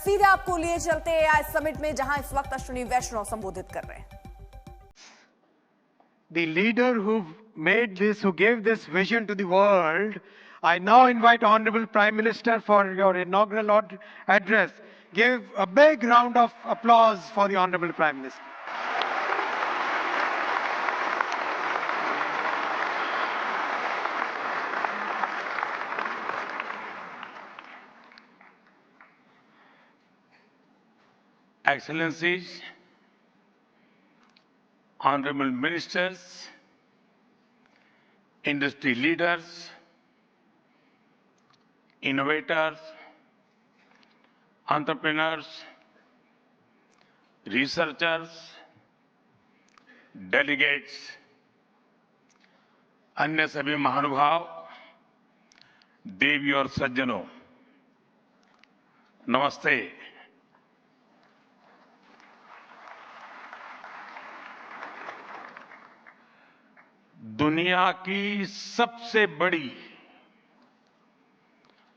सीधे आपको लिए चलते हैं एआई समिट में, जहां इस वक्त अश्विनी वैष्णव संबोधित कर रहे हैं। The leader who made this, who gave this vision to the world, I now invite Honorable Prime Minister for your inaugural address. Give a big round of applause for the Honorable Prime Minister. Excellencies, honorable ministers, industry leaders, innovators, entrepreneurs, researchers, delegates, अन्य सभी महानुभाव, देवी और सज्जनों, नमस्ते। दुनिया की सबसे बड़ी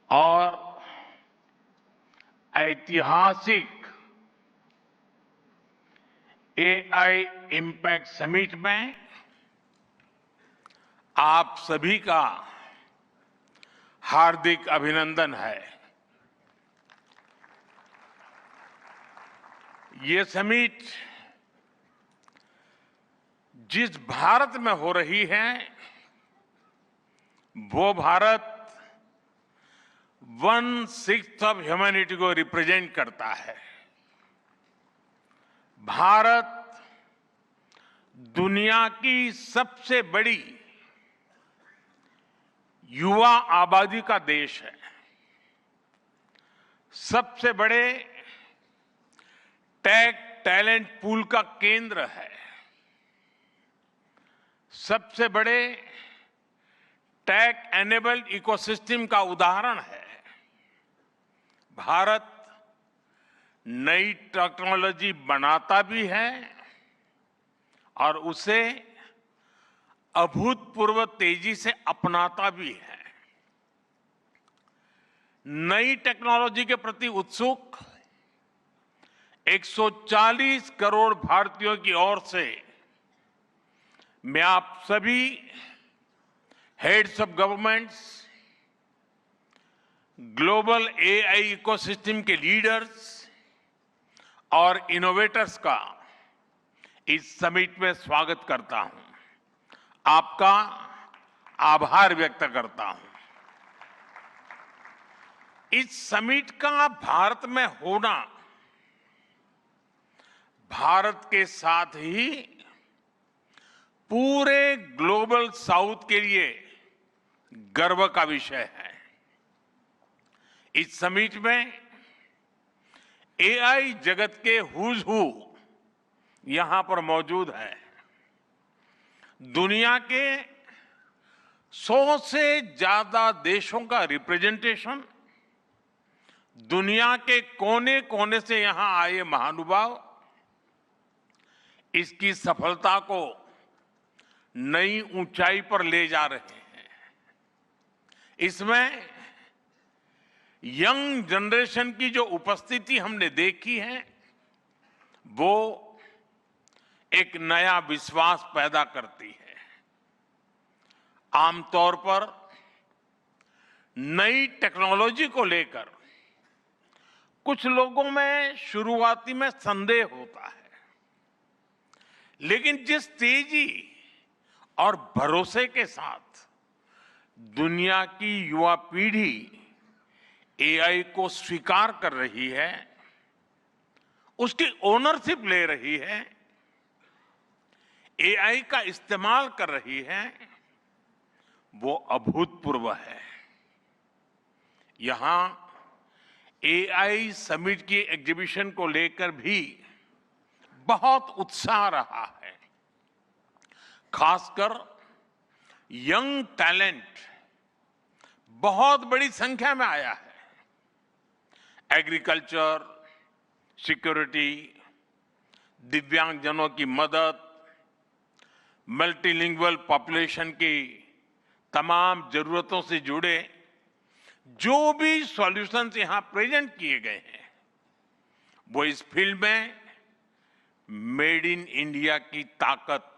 और ऐतिहासिक एआई इम्पैक्ट समिट में आप सभी का हार्दिक अभिनंदन है। ये समिट जिस भारत में हो रही है, वो भारत 1/6 ऑफ ह्यूमैनिटी को रिप्रेजेंट करता है। भारत दुनिया की सबसे बड़ी युवा आबादी का देश है, सबसे बड़े टेक टैलेंट पूल का केंद्र है, सबसे बड़े टेक एनेबल्ड इकोसिस्टम का उदाहरण है। भारत नई टेक्नोलॉजी बनाता भी है और उसे अभूतपूर्व तेजी से अपनाता भी है। नई टेक्नोलॉजी के प्रति उत्सुक 140 करोड़ भारतीयों की ओर से मैं आप सभी heads of governments, global AI ecosystem के लीडर्स और इनोवेटर्स का इस समिट में स्वागत करता हूं, आपका आभार व्यक्त करता हूं। इस समिट का भारत में होना भारत के साथ ही पूरे ग्लोबल साउथ के लिए गर्व का विषय है। इस समिट में एआई जगत के हुज हू यहां पर मौजूद है। दुनिया के 100 से ज्यादा देशों का रिप्रेजेंटेशन, दुनिया के कोने कोने से यहां आए महानुभाव इसकी सफलता को नई ऊंचाई पर ले जा रहे हैं। इसमें यंग जनरेशन की जो उपस्थिति हमने देखी है, वो एक नया विश्वास पैदा करती है। आमतौर पर नई टेक्नोलॉजी को लेकर कुछ लोगों में शुरुआती में संदेह होता है, लेकिन जिस तेजी और भरोसे के साथ दुनिया की युवा पीढ़ी एआई को स्वीकार कर रही है, उसकी ओनरशिप ले रही है, एआई का इस्तेमाल कर रही है, वो अभूतपूर्व है। यहां एआई समिट की एग्जीबिशन को लेकर भी बहुत उत्साह रहा है। खासकर यंग टैलेंट बहुत बड़ी संख्या में आया है। एग्रीकल्चर, सिक्योरिटी, दिव्यांगजनों की मदद, मल्टीलिंगुअल पॉपुलेशन की तमाम जरूरतों से जुड़े जो भी सॉल्यूशंस यहां प्रेजेंट किए गए हैं, वो इस फील्ड में मेड इन इंडिया की ताकत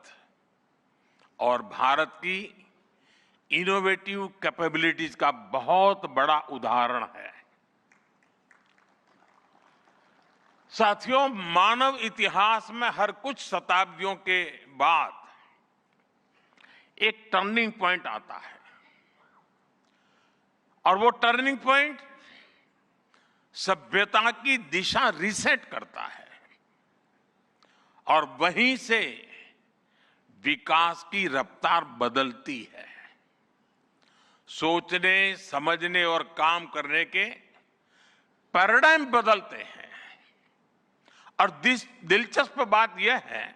और भारत की इनोवेटिव कैपेबिलिटीज का बहुत बड़ा उदाहरण है। साथियों, मानव इतिहास में हर कुछ शताब्दियों के बाद एक टर्निंग पॉइंट आता है और वो टर्निंग पॉइंट सभ्यता की दिशा रीसेट करता है और वहीं से विकास की रफ्तार बदलती है। सोचने, समझने और काम करने के पैराडाइम बदलते हैं और दिलचस्प बात यह है,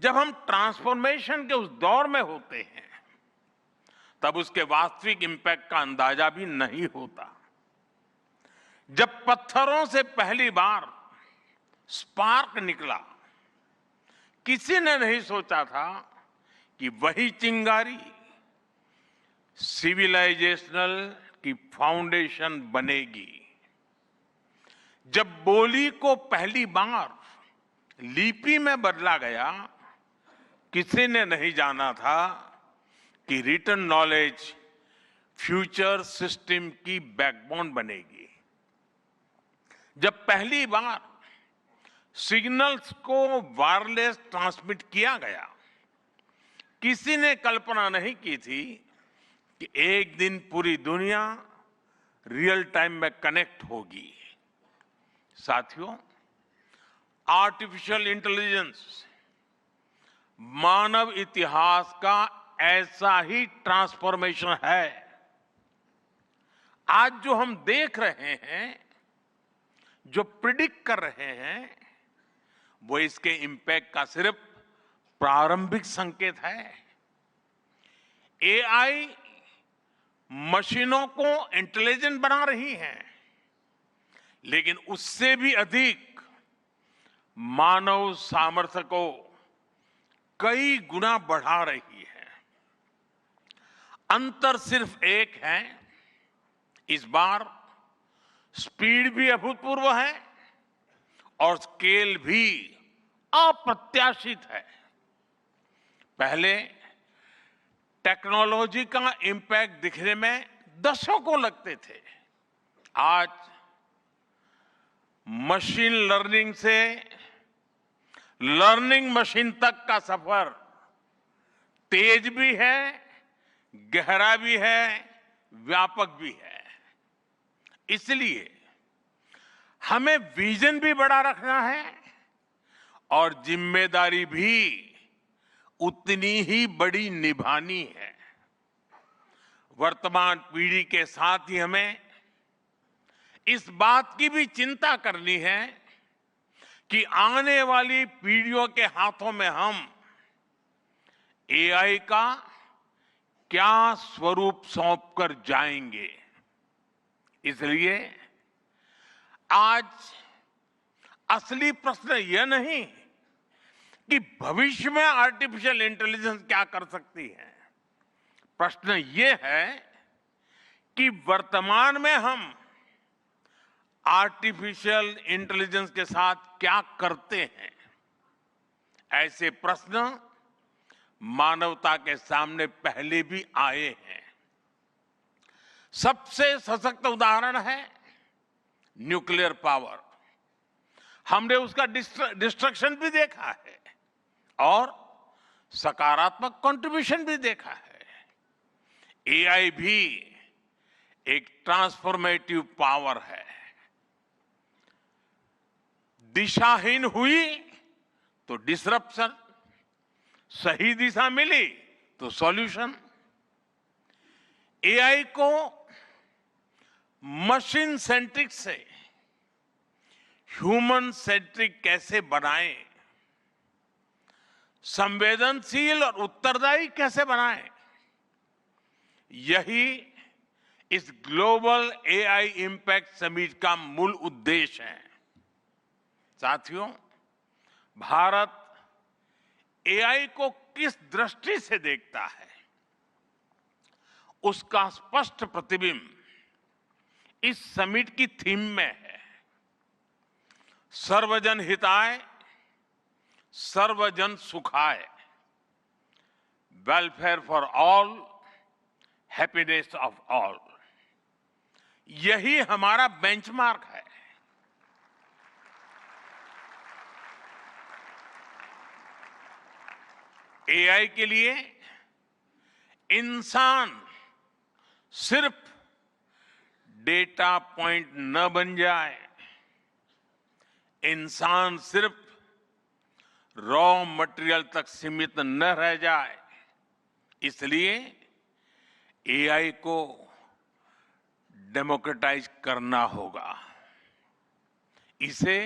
जब हम ट्रांसफॉर्मेशन के उस दौर में होते हैं तब उसके वास्तविक इंपैक्ट का अंदाजा भी नहीं होता। जब पत्थरों से पहली बार स्पार्क निकला, किसी ने नहीं सोचा था कि वही चिंगारी सिविलाइजेशनल की फाउंडेशन बनेगी। जब बोली को पहली बार लिपि में बदला गया, किसी ने नहीं जाना था कि रिटन नॉलेज फ्यूचर सिस्टम की बैकबोन बनेगी। जब पहली बार सिग्नल्स को वायरलेस ट्रांसमिट किया गया, किसी ने कल्पना नहीं की थी कि एक दिन पूरी दुनिया रियल टाइम में कनेक्ट होगी। साथियों, आर्टिफिशियल इंटेलिजेंस मानव इतिहास का ऐसा ही ट्रांसफॉर्मेशन है। आज जो हम देख रहे हैं, जो प्रिडिक्ट कर रहे हैं, वो इसके इंपैक्ट का सिर्फ प्रारंभिक संकेत है। एआई मशीनों को इंटेलिजेंट बना रही है, लेकिन उससे भी अधिक मानव सामर्थ्य को कई गुना बढ़ा रही है। अंतर सिर्फ एक है, इस बार स्पीड भी अभूतपूर्व है और स्केल भी अप्रत्याशित है। पहले टेक्नोलॉजी का इंपैक्ट दिखने में दशकों लगते थे। आज मशीन लर्निंग से लर्निंग मशीन तक का सफर तेज भी है, गहरा भी है, व्यापक भी है। इसलिए हमें विजन भी बड़ा रखना है और जिम्मेदारी भी उतनी ही बड़ी निभानी है। वर्तमान पीढ़ी के साथ ही हमें इस बात की भी चिंता करनी है कि आने वाली पीढ़ियों के हाथों में हम एआई का क्या स्वरूप सौंपकर जाएंगे। इसलिए आज असली प्रश्न यह नहीं कि भविष्य में आर्टिफिशियल इंटेलिजेंस क्या कर सकती है। प्रश्न यह है कि वर्तमान में हम आर्टिफिशियल इंटेलिजेंस के साथ क्या करते हैं। ऐसे प्रश्न मानवता के सामने पहले भी आए हैं। सबसे सशक्त उदाहरण है न्यूक्लियर पावर। हमने उसका डिस्ट्रक्शन भी देखा है और सकारात्मक कंट्रीब्यूशन भी देखा है। एआई भी एक ट्रांसफॉर्मेटिव पावर है। दिशाहीन हुई तो डिसरप्शन, सही दिशा मिली तो सॉल्यूशन। एआई को मशीन सेंट्रिक से ह्यूमन सेंट्रिक कैसे बनाएं, संवेदनशील और उत्तरदायी कैसे बनाएं, यही इस ग्लोबल एआई इंपैक्ट समिट का मूल उद्देश्य है। साथियों, भारत एआई को किस दृष्टि से देखता है, उसका स्पष्ट प्रतिबिंब इस समिट की थीम में है। सर्वजन हिताय, सर्वजन सुखाय, welfare for all, happiness of all, यही हमारा बेंचमार्क है। एआई के लिए इंसान सिर्फ डेटा पॉइंट न बन जाए, इंसान सिर्फ रॉ मटेरियल तक सीमित न रह जाए, इसलिए एआई को डेमोक्रेटाइज करना होगा, इसे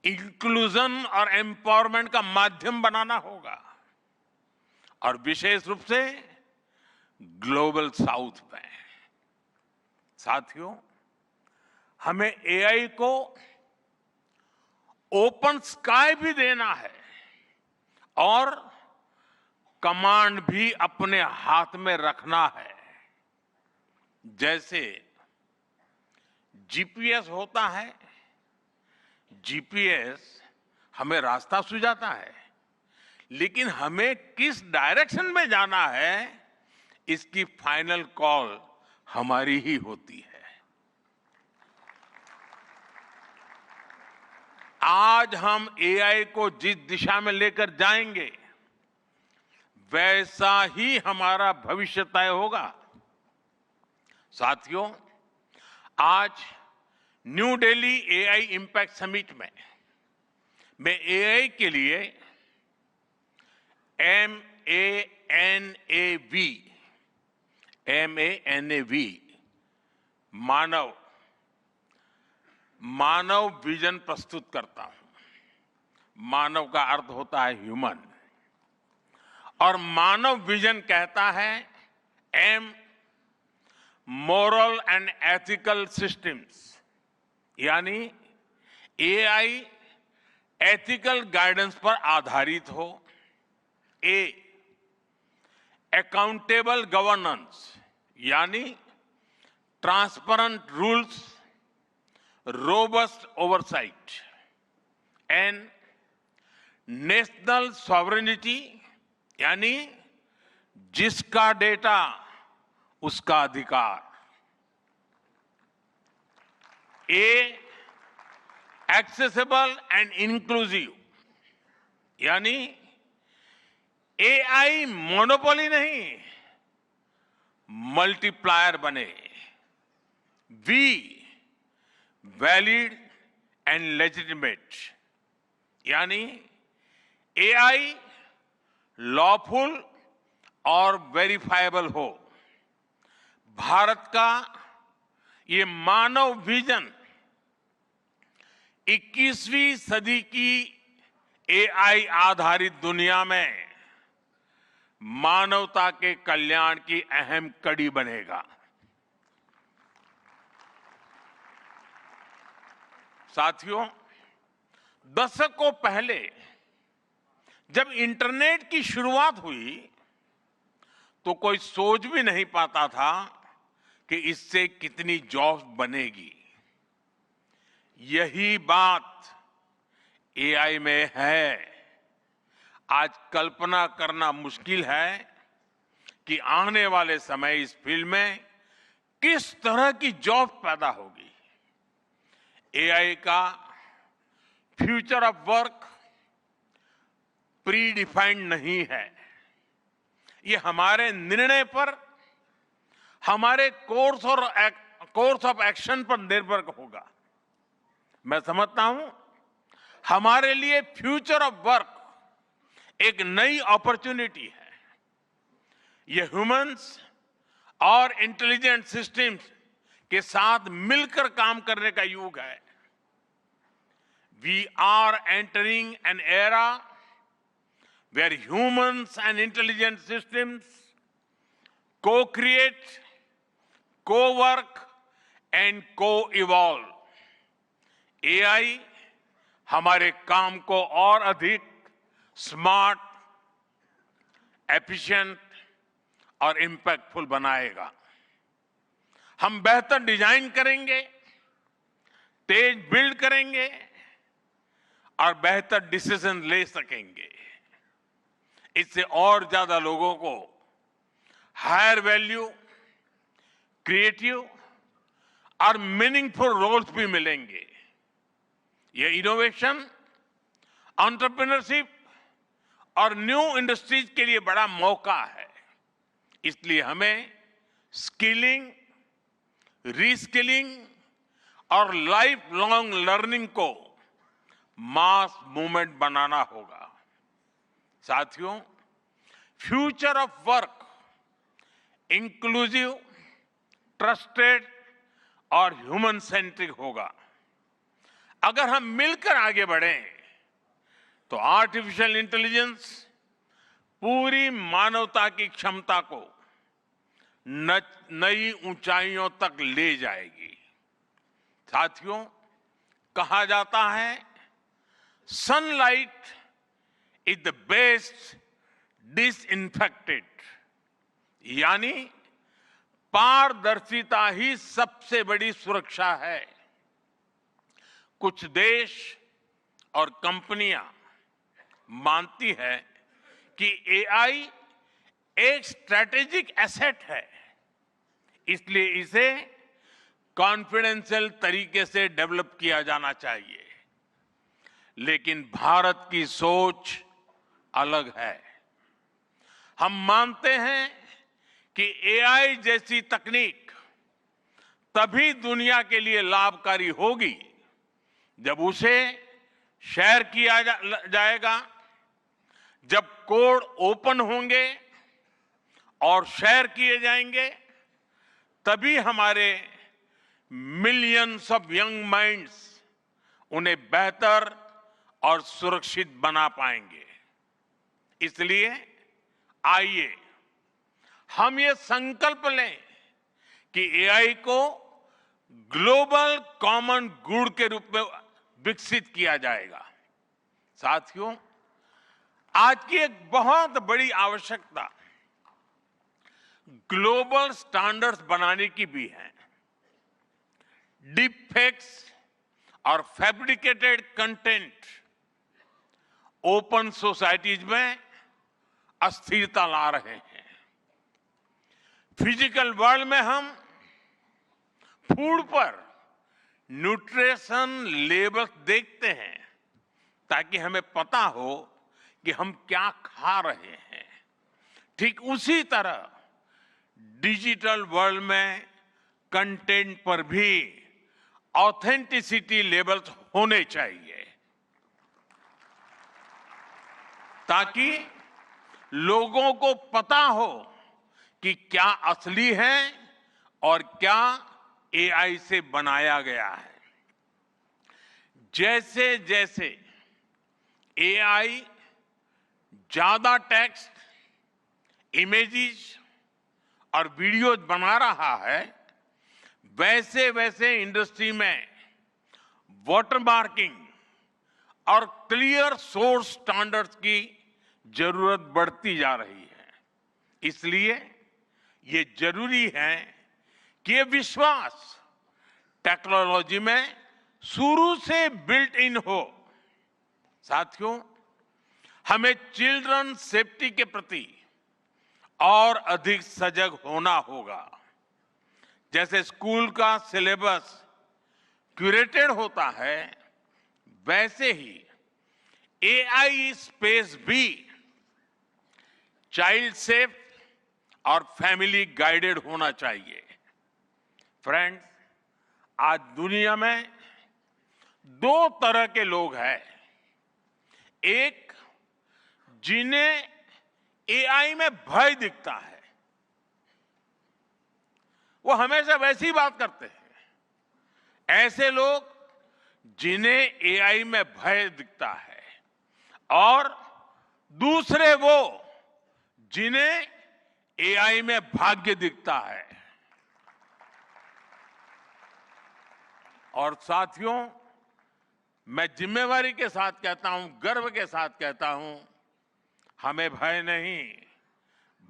इंक्लूजन और एम्पावरमेंट का माध्यम बनाना होगा, और विशेष रूप से ग्लोबल साउथ में। साथियों, हमें एआई को ओपन स्काई भी देना है और कमांड भी अपने हाथ में रखना है। जैसे जीपीएस होता है, जीपीएस हमें रास्ता सुझाता है, लेकिन हमें किस डायरेक्शन में जाना है इसकी फाइनल कॉल हमारी ही होती है। आज हम एआई को जिस दिशा में लेकर जाएंगे वैसा ही हमारा भविष्य तय होगा। साथियों, आज new Delhi AI impact summit में मैं एआई के लिए MANAV मानव विजन प्रस्तुत करता हूं। मानव का अर्थ होता है ह्यूमन, और मानव विजन कहता है M, moral and ethical systems, यानी एआई एथिकल गाइडेंस पर आधारित हो। A, अकाउंटेबल गवर्नेंस, यानी transparent rules, robust oversight. N, national sovereignty, यानी जिसका डेटा उसका अधिकार। A, एक्सेसिबल एंड इंक्लूसिव, यानी एआई मोनोपोली नहीं, मल्टीप्लायर बने। V, वैलिड एंड लेजिटिमेट, यानी एआई लॉफुल और वेरीफाइबल हो। भारत का ये मानव विजन 21वीं सदी की एआई आधारित दुनिया में मानवता के कल्याण की अहम कड़ी बनेगा। साथियों, दशकों पहले जब इंटरनेट की शुरुआत हुई तो कोई सोच भी नहीं पाता था कि इससे कितनी जॉब्स बनेगी। यही बात एआई में है। आज कल्पना करना मुश्किल है कि आने वाले समय इस फील्ड में किस तरह की जॉब पैदा होगी। एआई का future of work pre defined नहीं है। ये हमारे निर्णय पर, हमारे कोर्स ऑफ एक्शन पर निर्भर होगा। मैं समझता हूं हमारे लिए फ्यूचर ऑफ वर्क एक नई अपॉर्चुनिटी है। ये ह्यूमंस और इंटेलिजेंट सिस्टम्स के साथ मिलकर काम करने का युग है। We are entering an era where humans and intelligent systems co-create, co-work and co-evolve। AI हमारे काम को और अधिक स्मार्ट, एफिशिएंट और इंपैक्टफुल बनाएगा। हम बेहतर डिजाइन करेंगे, तेज बिल्ड करेंगे और बेहतर डिसीजन ले सकेंगे। इससे और ज्यादा लोगों को हायर वैल्यू, क्रिएटिव और मीनिंगफुल रोल्स भी मिलेंगे। ये इनोवेशन, एंटरप्रेन्योरशिप और न्यू इंडस्ट्रीज के लिए बड़ा मौका है। इसलिए हमें स्किलिंग, रीस्किलिंग और लाइफ लॉन्ग लर्निंग को मास मूवमेंट बनाना होगा। साथियों, future of work inclusive, trusted और ह्यूमन सेंट्रिक होगा। अगर हम मिलकर आगे बढ़ें तो आर्टिफिशियल इंटेलिजेंस पूरी मानवता की क्षमता को नई ऊंचाइयों तक ले जाएगी। साथियों, कहा जाता है sunlight is the best disinfected, यानी पारदर्शिता ही सबसे बड़ी सुरक्षा है। कुछ देश और कंपनियां मानती है कि एआई एक स्ट्रैटेजिक एसेट है, इसलिए इसे कॉन्फिडेंशियल तरीके से डेवलप किया जाना चाहिए। लेकिन भारत की सोच अलग है। हम मानते हैं कि एआई जैसी तकनीक तभी दुनिया के लिए लाभकारी होगी जब उसे शेयर किया जाएगा, जब कोड ओपन होंगे और शेयर किए जाएंगे, तभी हमारे मिलियंस ऑफ यंग माइंड्स उन्हें बेहतर और सुरक्षित बना पाएंगे। इसलिए आइए हम ये संकल्प लें कि एआई को ग्लोबल कॉमन गुड के रूप में विकसित किया जाएगा। साथियों, आज की एक बहुत बड़ी आवश्यकता ग्लोबल स्टैंडर्ड्स बनाने की भी है। डीप फेक्स और फैब्रिकेटेड कंटेंट ओपन सोसाइटीज में अस्थिरता ला रहे हैं। फिजिकल वर्ल्ड में हम फूड पर न्यूट्रिशन लेबल्स देखते हैं ताकि हमें पता हो कि हम क्या खा रहे हैं। ठीक उसी तरह डिजिटल वर्ल्ड में कंटेंट पर भी ऑथेंटिसिटी लेबल्स होने चाहिए ताकि लोगों को पता हो कि क्या असली है और क्या एआई से बनाया गया है। जैसे जैसे एआई ज्यादा टेक्स्ट, इमेजेस और वीडियोज बना रहा है, वैसे वैसे इंडस्ट्री में वाटरमार्किंग और क्लियर सोर्स स्टैंडर्ड्स की जरूरत बढ़ती जा रही है। इसलिए ये जरूरी है कि ये विश्वास टेक्नोलॉजी में शुरू से बिल्ट इन हो। साथियों, हमें चिल्ड्रन सेफ्टी के प्रति और अधिक सजग होना होगा। जैसे स्कूल का सिलेबस क्यूरेटेड होता है, वैसे ही एआई स्पेस भी चाइल्ड सेफ और फैमिली गाइडेड होना चाहिए। फ्रेंड्स, आज दुनिया में दो तरह के लोग हैं। एक, जिन्हें एआई में भय दिखता है, वो हमेशा वैसी बात करते हैं। ऐसे लोग जिन्हें एआई में भय दिखता है, और दूसरे वो जिन्हें एआई में भाग्य दिखता है। और साथियों, मैं जिम्मेवारी के साथ कहता हूं, गर्व के साथ कहता हूं, हमें भय नहीं,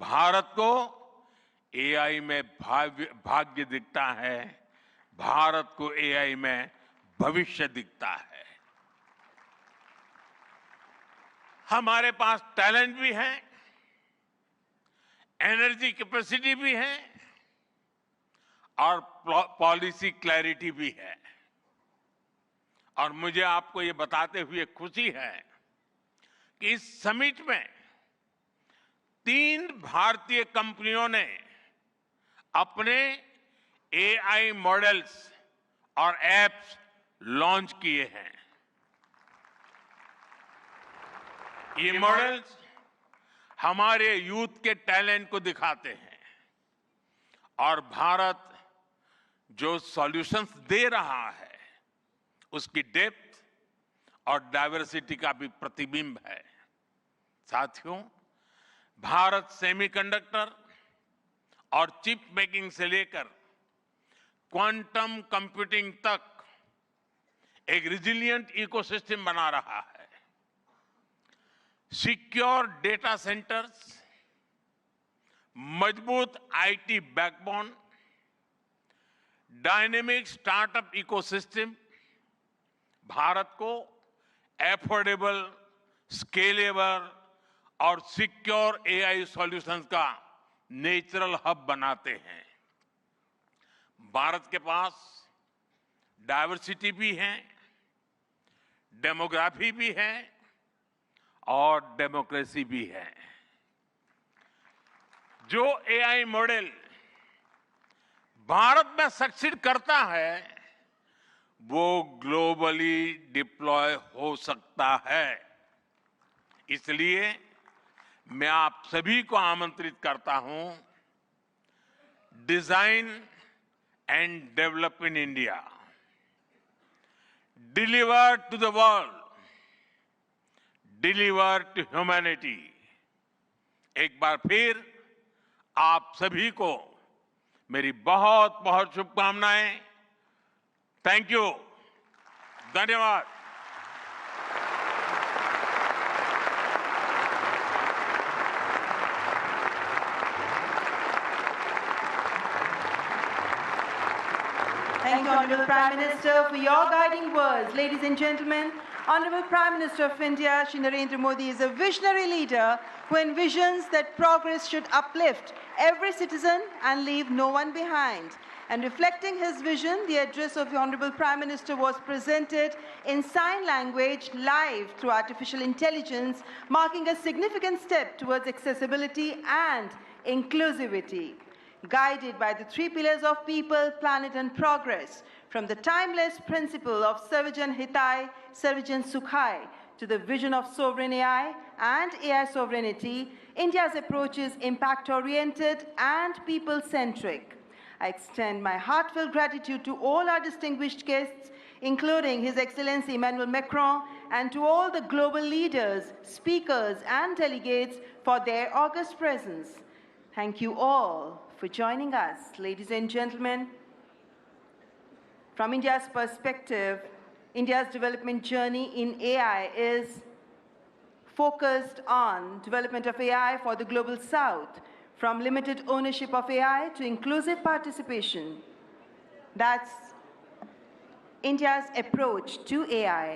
भारत को एआई में भाग्य दिखता है, भारत को एआई में भविष्य दिखता है। हमारे पास टैलेंट भी है, एनर्जी कैपेसिटी भी है और पॉलिसी क्लैरिटी भी है। और मुझे आपको ये बताते हुए खुशी है कि इस समिट में 3 भारतीय कंपनियों ने अपने एआई मॉडल्स और एप्स लॉन्च किए हैं। ये मॉडल्स हमारे यूथ के टैलेंट को दिखाते हैं और भारत जो सॉल्यूशंस दे रहा है उसकी डेप्थ और डाइवर्सिटी का भी प्रतिबिंब है। साथियों, भारत सेमीकंडक्टर और चिप मेकिंग से लेकर क्वांटम कंप्यूटिंग तक एक रिजिलिएंट इकोसिस्टम बना रहा है। सिक्योर डेटा सेंटर्स, मजबूत IT backbone, dynamic startup ecosystem Bharat को एफोर्डेबल, स्केलेबल और सिक्योर एआई सॉल्यूशंस का नेचुरल हब बनाते हैं। भारत के पास डाइवर्सिटी भी है, डेमोग्राफी भी है और डेमोक्रेसी भी है। जो एआई मॉडल भारत में सक्सीड करता है वो ग्लोबली डिप्लॉय हो सकता है। इसलिए मैं आप सभी को आमंत्रित करता हूं, design and develop in India, deliver to the world, deliver to humanity. एक बार फिर आप सभी को मेरी बहुत बहुत शुभकामनाएं। थैंक यू, धन्यवाद। Thank you, Honorable Prime Minister, for your guiding words. Ladies and gentlemen, Honorable Prime Minister of India, Shri Narendra Modi, is a visionary leader who envisions that progress should uplift every citizen and leave no one behind. And reflecting his vision, the address of the Honorable Prime Minister was presented in sign language live through artificial intelligence, marking a significant step towards accessibility and inclusivity. Guided by the 3 pillars of people, planet and progress, from the timeless principle of Sarvajan Hitai, Sarvajan Sukhai, to the vision of sovereign AI and AI sovereignty, India's approach is impact-oriented and people-centric. I extend my heartfelt gratitude to all our distinguished guests, including His Excellency Emmanuel Macron, and to all the global leaders, speakers, and delegates for their august presence. Thank you all for joining us. Ladies and gentlemen, from India's perspective, India's development journey in AI is focused on development of AI for the global south, from limited ownership of AI to inclusive participation. That's India's approach to AI.